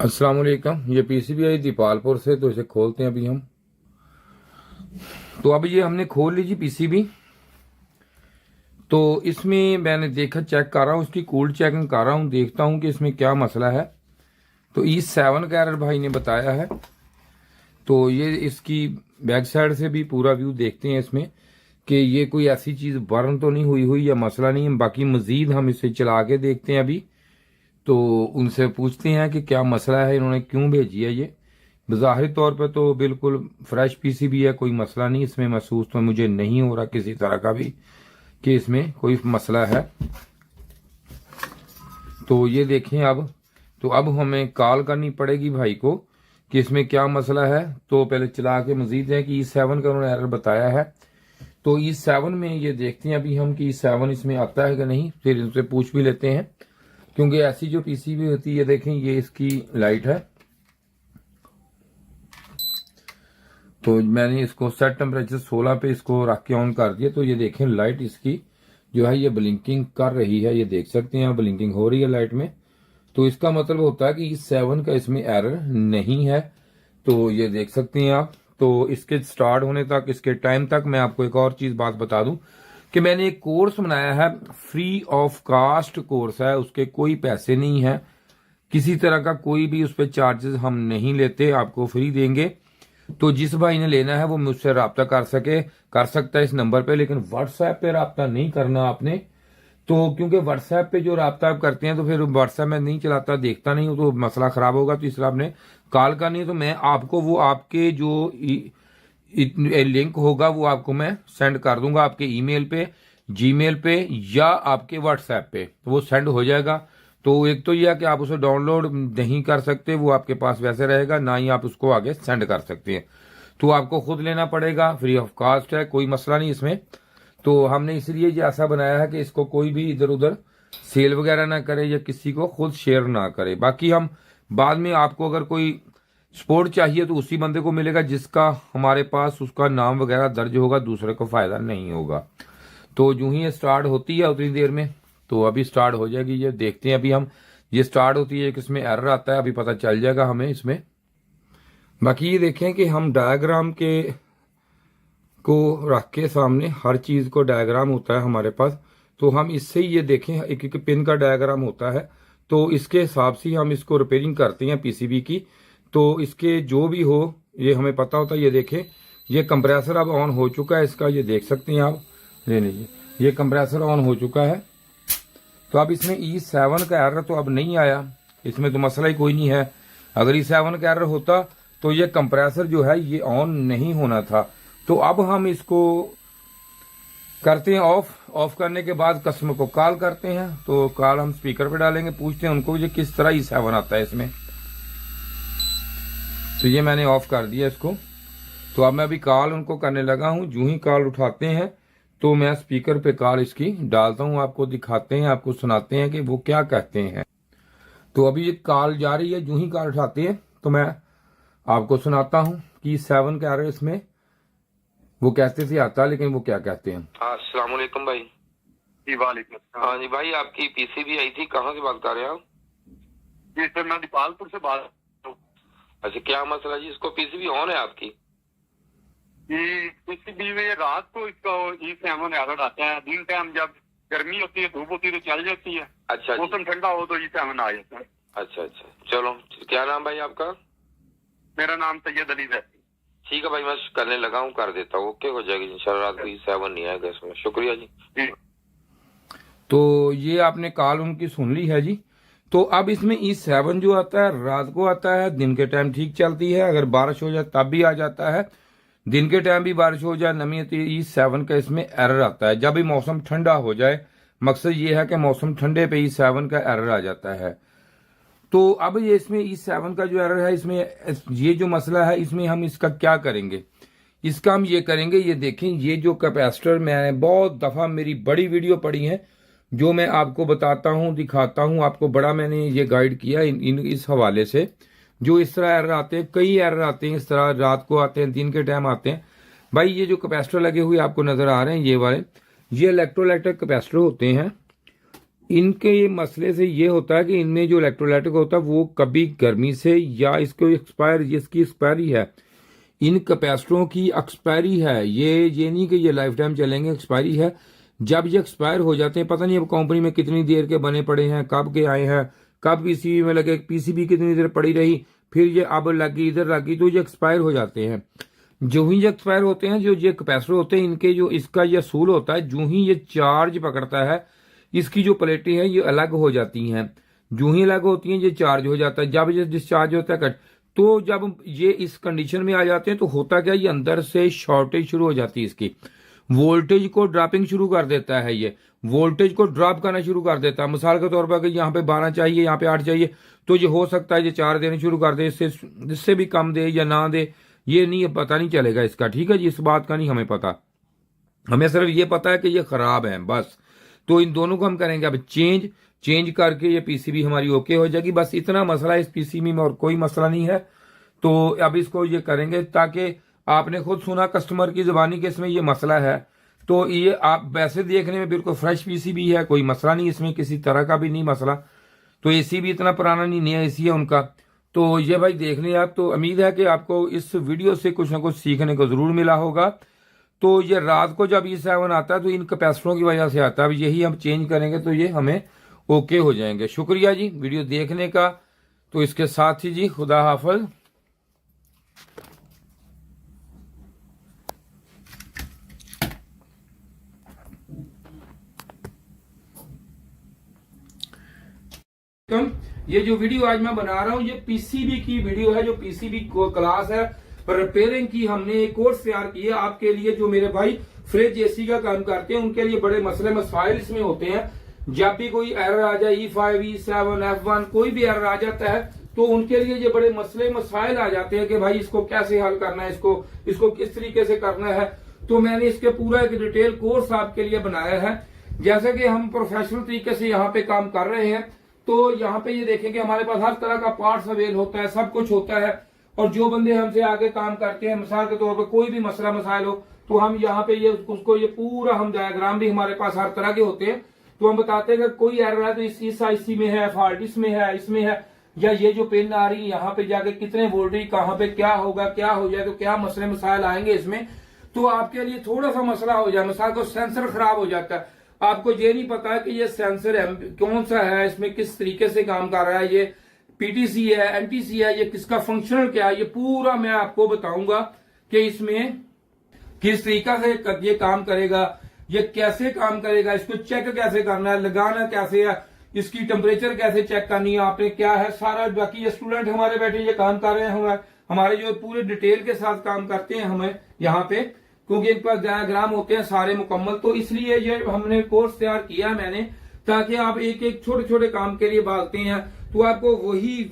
अस्सलाम वालेकुम। ये पीसीबी आई दीपालपुर से, तो इसे खोलते हैं अभी हम। तो अब ये हमने खोल लीजिए पीसीबी। तो इसमें मैंने देखा, चेक कर रहा हूँ, इसकी कोल्ड चेकिंग कर रहा हूँ, देखता हूँ कि इसमें क्या मसला है। तो E7 का एरर भाई ने बताया है। तो ये इसकी बैक साइड से भी पूरा व्यू देखते हैं इसमें कि ये कोई ऐसी चीज़ बर्न तो नहीं हुई या मसला नहीं है। बाकी मजीद हम इसे चला के देखते हैं अभी। तो उनसे पूछते हैं कि क्या मसला है, इन्होंने क्यों भेजी है ये। ज़ाहिरी तौर पे तो बिल्कुल फ्रेश पीसीबी है, कोई मसला नहीं इसमें महसूस तो मुझे नहीं हो रहा किसी तरह का भी कि इसमें कोई मसला है। तो ये देखें अब। तो अब हमें कॉल करनी पड़ेगी भाई को कि इसमें क्या मसला है। तो पहले चला के मजीद है कि E7 का उन्होंने एरर बताया है। तो E7 में ये देखते हैं अभी हम कि E7 इसमें आता है कि नहीं, फिर इनसे पूछ भी लेते हैं। क्योंकि ऐसी जो पीसीबी होती है, देखें ये इसकी लाइट है। तो मैंने इसको सेट टेम्परेचर 16 पे इसको रख के ऑन कर दिया। तो ये देखें लाइट इसकी जो है ये ब्लिंकिंग कर रही है, ये देख सकते हैं ब्लिंकिंग हो रही है लाइट में। तो इसका मतलब होता है कि E7 का इसमें एरर नहीं है। तो ये देख सकते हैं आप। तो इसके स्टार्ट होने तक, इसके टाइम तक मैं आपको एक और चीज बात बता दूं कि मैंने एक कोर्स बनाया है, फ्री ऑफ कास्ट कोर्स है, उसके कोई पैसे नहीं है, किसी तरह का कोई भी उस पर चार्जेस हम नहीं लेते, आपको फ्री देंगे। तो जिस भाई ने लेना है वो मुझसे रब्ता कर सकता है इस नंबर पे, लेकिन व्हाट्सएप पे रब्ता नहीं करना आपने। तो क्योंकि व्हाट्सएप पे जो रब्ता आप करते हैं तो फिर व्हाट्सएप में नहीं चलाता, देखता नहीं हूं, तो मसला खराब होगा। तो इसलिए आपने कॉल करनी है। तो मैं आपको वो आपके जो लिंक होगा वो आपको मैं सेंड कर दूंगा आपके ईमेल पे, जीमेल पे या आपके व्हाट्सएप पे, तो वो सेंड हो जाएगा। तो एक तो यह है कि आप उसे डाउनलोड नहीं कर सकते, वो आपके पास वैसे रहेगा, ना ही आप उसको आगे सेंड कर सकते हैं। तो आपको खुद लेना पड़ेगा, फ्री ऑफ कॉस्ट है, कोई मसला नहीं इसमें। तो हमने इसलिए ये ऐसा बनाया है कि इसको कोई भी इधर उधर सेल वगैरह ना करे या किसी को खुद शेयर ना करे। बाकी हम बाद में आपको अगर कोई सपोर्ट चाहिए तो उसी बंदे को मिलेगा जिसका हमारे पास उसका नाम वगैरह दर्ज होगा, दूसरे को फायदा नहीं होगा। तो यूं ही ये स्टार्ट होती है उतनी देर में, तो अभी स्टार्ट हो जाएगी। ये देखते हैं अभी हम, ये स्टार्ट होती है, किसमें एरर आता है अभी पता चल जाएगा हमें इसमें। बाकी ये देखें कि हम डायग्राम के को रख के सामने, हर चीज को डायग्राम होता है हमारे पास, तो हम इससे ही ये देखें, एक एक पिन का डायग्राम होता है। तो इसके हिसाब से हम इसको रिपेयरिंग करते हैं पीसीबी की। तो इसके जो भी हो ये हमें पता होता है। ये देखें, ये कंप्रेसर अब ऑन हो चुका है इसका, ये देख सकते हैं आप, ले लीजिए, ये कंप्रेसर ऑन हो चुका है। तो अब इसमें E7 का एरर तो अब नहीं आया, इसमें तो मसला ही कोई नहीं है। अगर E7 का एरर होता तो ये कंप्रेसर जो है ये ऑन नहीं होना था। तो अब हम इसको करते हैं ऑफ करने के बाद कस्टमर को कॉल करते हैं। तो कॉल हम स्पीकर पे डालेंगे, पूछते हैं उनको ये किस तरह E7 आता है इसमें। तो ये मैंने ऑफ कर दिया इसको। तो अब मैं अभी कॉल उनको करने लगा हूं। जो ही कॉल उठाते हैं तो मैं स्पीकर पे कॉल इसकी डालता हूं, आपको दिखाते हैं, आपको सुनाते हैं कि वो क्या कहते हैं। तो अभी ये कॉल जा रही है, जो ही कॉल उठाते हैं तो मैं आपको सुनाता हूं कि E7 का एरर इसमें वो कहते थे आता, लेकिन वो क्या कहते हैं। अस्सलाम वालेकुम भाई। जी वालेकुम अस्सलाम। हाँ जी भाई, आपकी पीसीबी आई थी, कहाँ से बात कर रहे हैं आप? जी सर, मैं दीपालपुर से बात। अच्छा, क्या मसला जी? इसको पीसीबी ऑन है आपकी? जी पीसीबी में रात को इसका E7 एरर आता है, दिन टाइम जब गर्मी होती है, धूप होती है तो चल जाती है। अच्छा, मौसम ठंडा हो तो E7 आ जाता है। अच्छा, चलो, क्या नाम भाई आपका? मेरा नाम सैयद अली है। ठीक है भाई, मैं करने लगा हूँ, कर देता हूँ, ओके, हो जाएगी इंशाल्लाह। रात को E7 नहीं आएगा इसमें। शुक्रिया जी। तो ये आपने कॉल उनकी सुन ली है जी। तो अब इसमें E7 जो आता है रात को आता है, दिन के टाइम ठीक चलती है, अगर बारिश हो जाए तब भी आ जाता है, दिन के टाइम भी बारिश हो जाए नमी होती है। E7 का इसमें एरर आता है जब भी मौसम ठंडा हो जाए। मकसद ये है कि मौसम ठंडे पे E7 का एरर आ जाता है। तो अब ये इसमें E7 का जो एरर है, इसमें ये जो मसला है, इसमें हम इसका क्या करेंगे? इसका हम ये करेंगे, ये देखें, ये जो कैपेसिटर, मैंने बहुत दफा मेरी बड़ी वीडियो पड़ी है जो मैं आपको बताता हूं, दिखाता हूं आपको, बड़ा मैंने ये गाइड किया इस हवाले से। जो इस तरह एरर आते हैं, कई एरर आते हैं इस तरह, रात को आते हैं, दिन के टाइम आते हैं। भाई ये जो कैपेसिटर लगे हुए आपको नजर आ रहे हैं, ये वाले, ये इलेक्ट्रोलाइटिक कैपेसिटर होते हैं। इनके ये मसले से ये होता है कि इनमें जो इलेक्ट्रोलाइटिक होता है वो कभी गर्मी से या इसको जिसकी एक्सपायरी है, इन कैपेसिटरों की एक्सपायरी है, ये नहीं कि ये लाइफ टाइम चलेंगे, एक्सपायरी है। जब ये एक्सपायर हो जाते हैं, पता नहीं अब कंपनी में कितनी देर के बने पड़े हैं, कब के आए हैं, कब पीसीबी में लगे, पीसीबी कितनी देर पड़ी रही, फिर ये अब लगी इधर लगी, तो ये एक्सपायर हो जाते हैं। जो ही ये एक्सपायर होते हैं, जो ये कैपेसिटर होते हैं, इनके जो इसका ये सूल होता है, जो ही ये चार्ज पकड़ता है, इसकी जो प्लेटें हैं ये अलग हो जाती हैं। जो ही अलग होती हैं ये चार्ज हो जाता है। जब ये डिस्चार्ज होता है कट, तो जब ये इस कंडीशन में आ जाते हैं तो होता क्या, ये अंदर से शॉर्टेज शुरू हो जाती है, इसकी वोल्टेज को ड्रॉपिंग शुरू कर देता है, ये वोल्टेज को ड्रॉप करना शुरू कर देता है। मिसाल के तौर पर अगर यहाँ पे 12 चाहिए, यहाँ पे 8 चाहिए, तो ये हो सकता है ये 4 देने शुरू कर दे, इससे भी कम दे या ना दे, ये नहीं पता नहीं चलेगा इसका। ठीक है जी, इस बात का नहीं हमें पता, हमें सिर्फ ये पता है कि ये खराब है बस। तो इन दोनों को हम करेंगे अब चेंज करके ये पीसीबी हमारी ओके हो जाएगी। बस इतना मसला है इस पीसीबी में, और कोई मसला नहीं है। तो अब इसको ये करेंगे, ताकि आपने खुद सुना कस्टमर की जुबानी के इसमें ये मसला है। तो ये आप वैसे देखने में बिल्कुल फ्रेश पीसीबी है, कोई मसला नहीं इसमें, किसी तरह का भी नहीं मसला। तो एसी भी इतना पुराना नहीं, नया एसी है उनका। तो ये भाई देख लें आप। तो उम्मीद है कि आपको इस वीडियो से कुछ ना कुछ सीखने को जरूर मिला होगा। तो ये रात को जब E7 आता है तो इन कैपेसिटरों की वजह से आता है। अब यही हम चेंज करेंगे तो ये हमें ओके हो जाएंगे। शुक्रिया जी वीडियो देखने का। तो इसके साथ ही जी खुदा हाफिज। ये जो वीडियो आज मैं बना रहा हूं, ये पीसीबी की वीडियो है, जो पीसीबी क्लास है रिपेयरिंग की। हमने एक कोर्स तैयार किया आपके लिए, जो मेरे भाई फ्रिज एसी का काम करते हैं, उनके लिए बड़े मसले मसाइल इसमें होते हैं। जब भी कोई एरर आ जाए, E5, E7, F1 कोई भी एरर आ जाता है, तो उनके लिए ये बड़े मसले मसाइल आ जाते हैं कि भाई इसको कैसे हल करना है, इसको किस तरीके से करना है। तो मैंने इसके पूरा एक डिटेल कोर्स आपके लिए बनाया है। जैसे कि हम प्रोफेशनल तरीके से यहाँ पे काम कर रहे हैं, तो यहाँ पे ये देखेंगे हमारे पास हर तरह का पार्ट्स अवेल होता है, सब कुछ होता है। और जो बंदे हमसे आगे काम करते हैं, मिसाल के तौर पर कोई भी मसला मसाइल हो, तो हम यहाँ पे ये उसको ये पूरा हम डायग्राम भी हमारे पास हर तरह के होते हैं। तो हम बताते हैं कि कोई एरर है तो इस आईसी में है, फॉल्ट इसमें है, इसमें है, या ये जो पिन आ रही है यहाँ पे जाके कितने वोल्टेज, कहाँ पे क्या होगा, क्या हो जाए, तो क्या मसले मसाइल आएंगे इसमें। तो आपके लिए थोड़ा सा मसला हो जाए, मिसाल को सेंसर खराब हो जाता है, आपको ये नहीं पता कि ये सेंसर कौन सा है, इसमें किस तरीके से काम कर रहा है, ये पीटीसी है, एनटीसी है, ये किसका फंक्शनल क्या है, ये पूरा मैं आपको बताऊंगा कि इसमें किस तरीका से ये काम करेगा, ये कैसे काम करेगा, इसको चेक कैसे करना है, लगाना कैसे है, इसकी टेम्परेचर कैसे चेक करनी है आपने, क्या है सारा। बाकी ये स्टूडेंट हमारे बैठे ये काम कर रहे हैं, हमारे जो पूरे डिटेल के साथ काम करते हैं हमें यहाँ पे, क्योंकि इनके पास डायग्राम होते हैं सारे मुकम्मल। तो इसलिए ये हमने कोर्स तैयार किया मैंने, ताकि आप एक एक छोटे छोटे काम के लिए भागते हैं तो आपको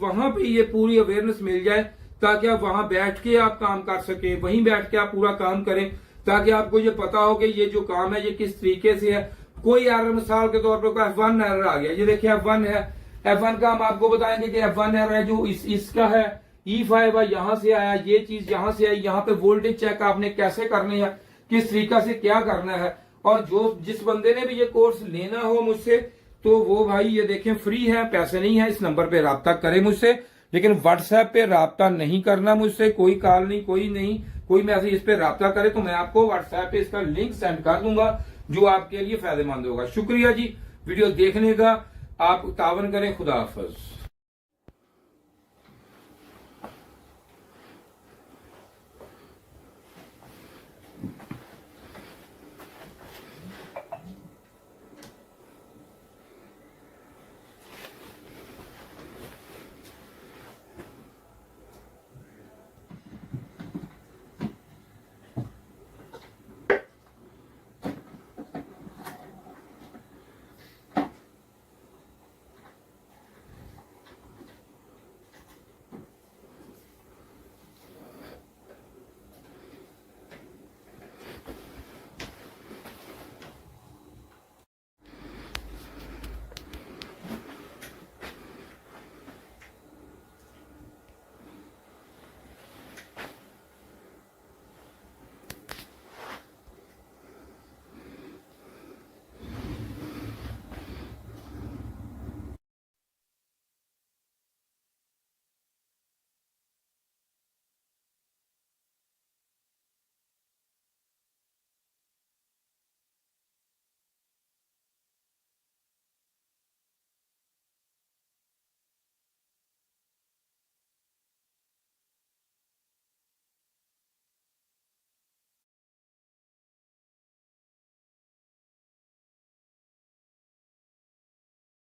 वहां पे ये पूरी अवेयरनेस मिल जाए, ताकि आप वहां बैठ के आप काम कर सके, वहीं बैठ के आप पूरा काम करें, ताकि आपको ये पता हो कि ये जो काम है ये किस तरीके से है। कोई एरर मिसाल के तौर पर F1 एरर आ गया, ये देखिए F1 है, F1 का हम आपको बताएंगे कि F1 एरर है जो इसका है, E5 है, यहाँ से आया, ये चीज यहाँ से आई, यहाँ पे वोल्टेज चेक आपने कैसे करनी है, किस तरीका से क्या करना है। और जिस बंदे ने भी ये कोर्स लेना हो मुझसे, तो वो भाई ये देखें फ्री है, पैसे नहीं है, इस नंबर पे राब्ता करें मुझसे। लेकिन व्हाट्सएप पे राब्ता नहीं करना मुझसे, कोई कॉल नहीं, कोई मैसेज इस पे राब्ता करे तो मैं आपको व्हाट्सएप पे इसका लिंक सेंड कर दूंगा, जो आपके लिए फायदेमंद होगा। शुक्रिया जी वीडियो देखने का, आप तावन करें। खुदा हाफिज।